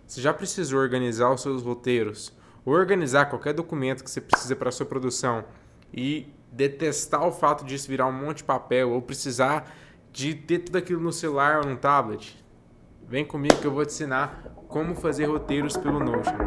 Você já precisou organizar os seus roteiros, ou organizar qualquer documento que você precisa para a sua produção e detestar o fato de isso virar um monte de papel, ou precisar de ter tudo aquilo no celular ou no tablet? Vem comigo que eu vou te ensinar como fazer roteiros pelo Notion.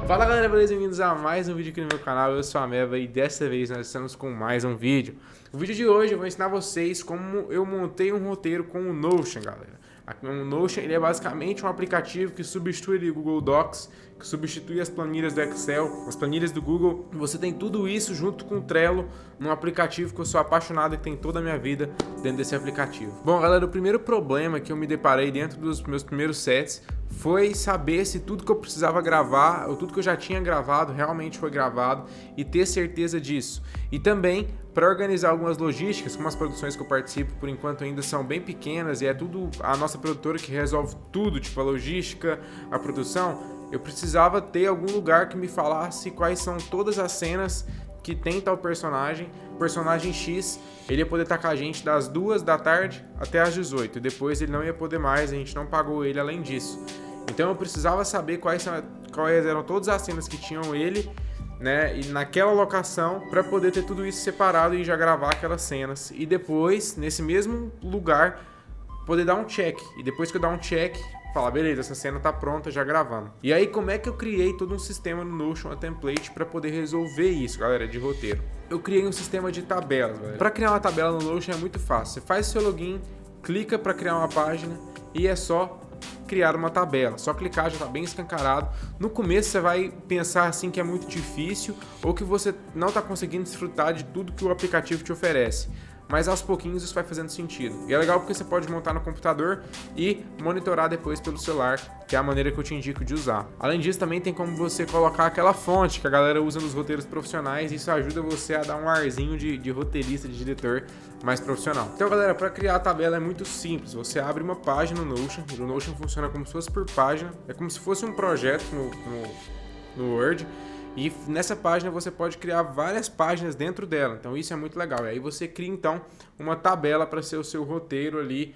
Fala galera, beleza? Bem-vindos a mais um vídeo aqui no meu canal. Eu sou a Meva e dessa vez nós estamos com mais um vídeo. No vídeo de hoje eu vou ensinar vocês como eu montei um roteiro com o Notion, galera. O Notion ele é basicamente um aplicativo que substitui o Google Docs, que substitui as planilhas do Excel, as planilhas do Google. Você tem tudo isso junto com o Trello, num aplicativo que eu sou apaixonado e tem toda a minha vida dentro desse aplicativo. Bom, galera, o primeiro problema que eu me deparei dentro dos meus primeiros sets foi saber se tudo que eu precisava gravar, ou tudo que eu já tinha gravado, realmente foi gravado e ter certeza disso. E também para organizar algumas logísticas, como as produções que eu participo, por enquanto ainda são bem pequenas e é tudo a nossa produtora que resolve tudo, tipo a logística, a produção. Eu precisava ter algum lugar que me falasse quais são todas as cenas que tem tal personagem. O personagem X, ele ia poder estar com a gente das 2 da tarde até as 18, e depois ele não ia poder mais, a gente não pagou ele além disso. Então eu precisava saber quais eram todas as cenas que tinham ele, né, e naquela locação, para poder ter tudo isso separado e já gravar aquelas cenas. E depois, nesse mesmo lugar, poder dar um check. E depois que eu dar um check, falar, beleza, essa cena tá pronta, já gravamos. E aí, como é que eu criei todo um sistema no Notion, uma template, para poder resolver isso, galera, de roteiro? Eu criei um sistema de tabelas, galera. Para criar uma tabela no Notion é muito fácil. Você faz seu login, clica para criar uma página e é só criar uma tabela. Só clicar, já tá bem escancarado. No começo você vai pensar assim que é muito difícil ou que você não tá conseguindo desfrutar de tudo que o aplicativo te oferece. Mas aos pouquinhos isso vai fazendo sentido. E é legal porque você pode montar no computador e monitorar depois pelo celular, que é a maneira que eu te indico de usar. Além disso, também tem como você colocar aquela fonte que a galera usa nos roteiros profissionais, e isso ajuda você a dar um arzinho de roteirista, de diretor mais profissional. Então, galera, para criar a tabela é muito simples. Você abre uma página no Notion, o Notion funciona como se fosse por página, é como se fosse um projeto no Word. E nessa página você pode criar várias páginas dentro dela, então isso é muito legal. E aí você cria então uma tabela para ser o seu roteiro ali.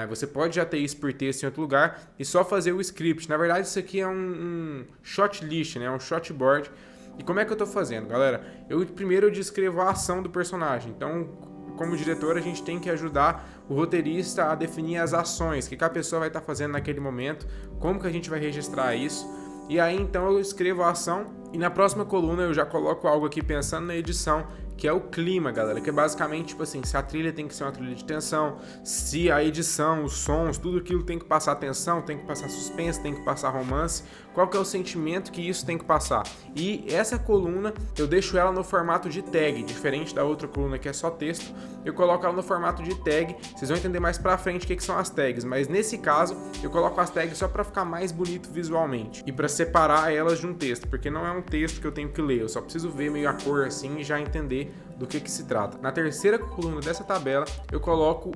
Você pode já ter isso por texto em outro lugar e só fazer o script. Na verdade isso aqui é um shot list, né? Um shot board. E como é que eu estou fazendo, galera? Primeiro eu descrevo a ação do personagem. Então, como diretor, a gente tem que ajudar o roteirista a definir as ações, o que a pessoa vai estar fazendo naquele momento, como que a gente vai registrar isso. E aí então eu escrevo a ação e na próxima coluna eu já coloco algo aqui pensando na edição, que é o clima, galera, que é basicamente tipo assim, se a trilha tem que ser uma trilha de tensão, se a edição, os sons, tudo aquilo tem que passar tensão, tem que passar suspense, tem que passar romance, qual que é o sentimento que isso tem que passar. E essa coluna eu deixo ela no formato de tag, diferente da outra coluna que é só texto, eu coloco ela no formato de tag. Vocês vão entender mais pra frente o que são as tags, mas nesse caso eu coloco as tags só pra ficar mais bonito visualmente e pra separar elas de um texto, porque não é um texto que eu tenho que ler, eu só preciso ver meio a cor assim e já entender do que se trata. Na terceira coluna dessa tabela eu coloco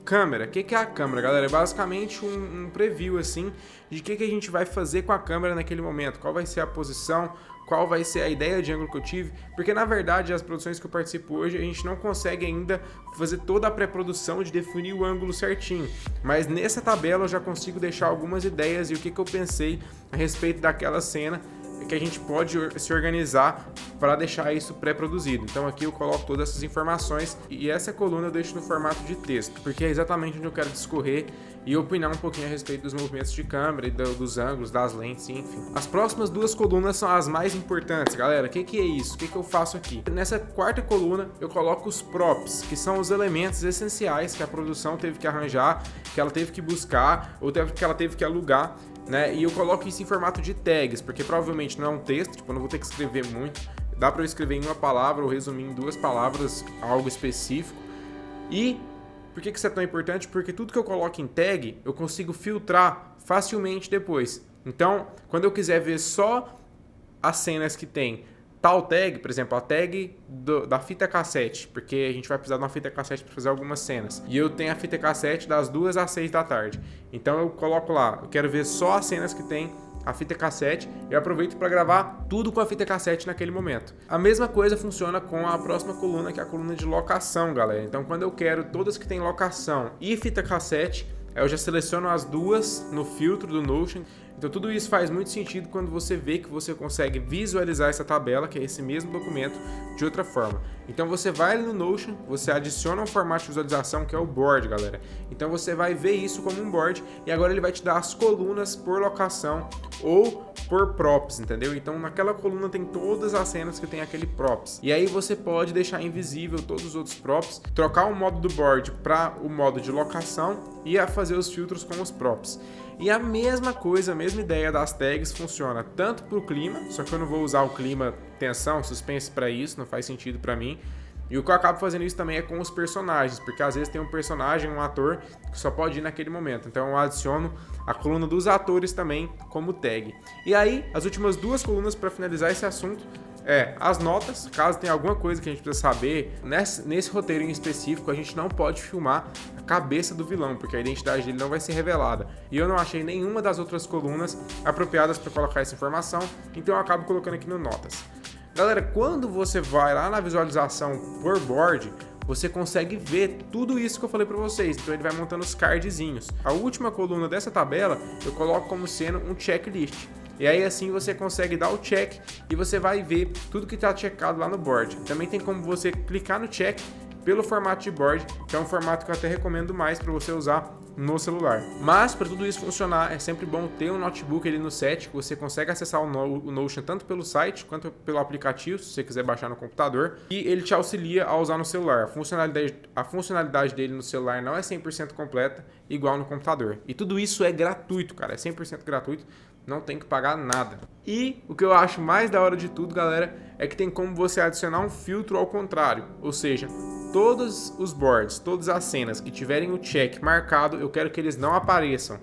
câmera. O que é a câmera, galera? É basicamente um preview assim de que a gente vai fazer com a câmera naquele momento, qual vai ser a posição, qual vai ser a ideia de ângulo que eu tive, porque na verdade as produções que eu participo hoje a gente não consegue ainda fazer toda a pré-produção de definir o ângulo certinho, mas nessa tabela eu já consigo deixar algumas ideias e o que eu pensei a respeito daquela cena que a gente pode se organizar para deixar isso pré-produzido. Então aqui eu coloco todas essas informações e essa coluna eu deixo no formato de texto, porque é exatamente onde eu quero discorrer e opinar um pouquinho a respeito dos movimentos de câmera e dos ângulos, das lentes, enfim. As próximas duas colunas são as mais importantes, galera. O que é isso? O que eu faço aqui? Nessa quarta coluna eu coloco os props, que são os elementos essenciais que a produção teve que arranjar, que ela teve que buscar ou que ela teve que alugar, né? E eu coloco isso em formato de tags, porque provavelmente não é um texto, tipo, eu não vou ter que escrever muito. Dá para eu escrever em uma palavra ou resumir em 2 palavras algo específico. E por que isso é tão importante? Porque tudo que eu coloco em tag, eu consigo filtrar facilmente depois. Então, quando eu quiser ver só as cenas que tem tal tag, por exemplo, a tag da fita cassete, porque a gente vai precisar de uma fita cassete para fazer algumas cenas. E eu tenho a fita cassete das 2 às 6 da tarde. Então eu coloco lá, eu quero ver só as cenas que tem a fita cassete, eu aproveito para gravar tudo com a fita cassete naquele momento. A mesma coisa funciona com a próxima coluna, que é a coluna de locação, galera. Então quando eu quero todas que tem locação e fita cassete, eu já seleciono as duas no filtro do Notion. Então tudo isso faz muito sentido quando você vê que você consegue visualizar essa tabela, que é esse mesmo documento, de outra forma. Então você vai ali no Notion, você adiciona um formato de visualização que é o board, galera. Então você vai ver isso como um board e agora ele vai te dar as colunas por locação ou por props, entendeu? Então naquela coluna tem todas as cenas que tem aquele props. E aí você pode deixar invisível todos os outros props, trocar o modo do board para o modo de locação e fazer os filtros com os props. E a mesma coisa, a mesma ideia das tags funciona tanto para o clima, só que eu não vou usar o clima tensão, suspense para isso, não faz sentido para mim. E o que eu acabo fazendo isso também é com os personagens, porque às vezes tem um personagem, um ator, que só pode ir naquele momento. Então eu adiciono a coluna dos atores também como tag. E aí, as últimas duas colunas para finalizar esse assunto as notas, caso tenha alguma coisa que a gente precisa saber. Nesse roteiro em específico, a gente não pode filmar a cabeça do vilão, porque a identidade dele não vai ser revelada. E eu não achei nenhuma das outras colunas apropriadas para colocar essa informação, então eu acabo colocando aqui no notas. Galera, quando você vai lá na visualização por board, você consegue ver tudo isso que eu falei para vocês. Então ele vai montando os cardzinhos. A última coluna dessa tabela eu coloco como sendo um checklist. E aí assim você consegue dar o check e você vai ver tudo que está checado lá no board. Também tem como você clicar no check pelo formato de board, que é um formato que eu até recomendo mais para você usar no celular. Mas para tudo isso funcionar, é sempre bom ter um notebook ali no set, que você consegue acessar o Notion tanto pelo site quanto pelo aplicativo, se você quiser baixar no computador, e ele te auxilia a usar no celular. A funcionalidade dele no celular não é 100% completa, igual no computador. E tudo isso é gratuito, cara, é 100% gratuito. Não tem que pagar nada. E o que eu acho mais da hora de tudo, galera, é que tem como você adicionar um filtro ao contrário. Ou seja, todos os boards, todas as cenas que tiverem o check marcado, eu quero que eles não apareçam.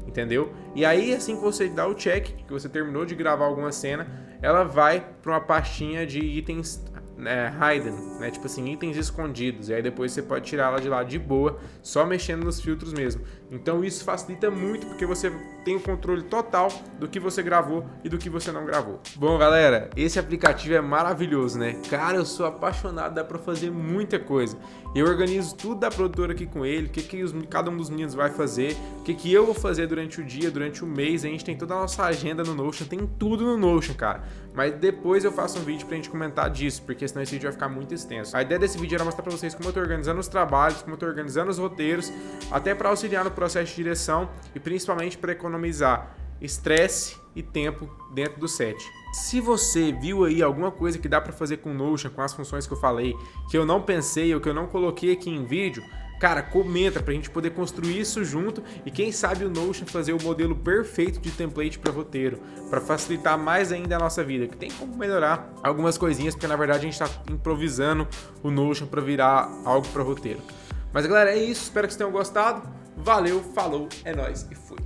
Entendeu? E aí, assim que você dá o check, que você terminou de gravar alguma cena, ela vai para uma pastinha de itens hidden, né? Tipo assim, itens escondidos. E aí depois você pode tirar ela de lá de boa, só mexendo nos filtros mesmo. Então isso facilita muito, porque você tem o controle total do que você gravou e do que você não gravou. Bom, galera, esse aplicativo é maravilhoso, né? Cara, eu sou apaixonado, dá pra fazer muita coisa. Eu organizo tudo da produtora aqui com ele, o que cada um dos meninos vai fazer, o que eu vou fazer durante o dia, durante o mês. A gente tem toda a nossa agenda no Notion, tem tudo no Notion, cara. Mas depois eu faço um vídeo pra gente comentar disso, porque senão esse vídeo vai ficar muito extenso. A ideia desse vídeo era mostrar pra vocês como eu tô organizando os trabalhos, como eu tô organizando os roteiros, até pra auxiliar no processo de direção e principalmente para economizar estresse e tempo dentro do set. Se você viu aí alguma coisa que dá para fazer com o Notion, com as funções que eu falei, que eu não pensei ou que eu não coloquei aqui em vídeo, cara, comenta pra gente poder construir isso junto e quem sabe o Notion fazer o modelo perfeito de template para roteiro, para facilitar mais ainda a nossa vida, que tem como melhorar algumas coisinhas, porque na verdade a gente tá improvisando o Notion para virar algo para roteiro. Mas galera, é isso, espero que vocês tenham gostado. Valeu, falou, é nóis e fui.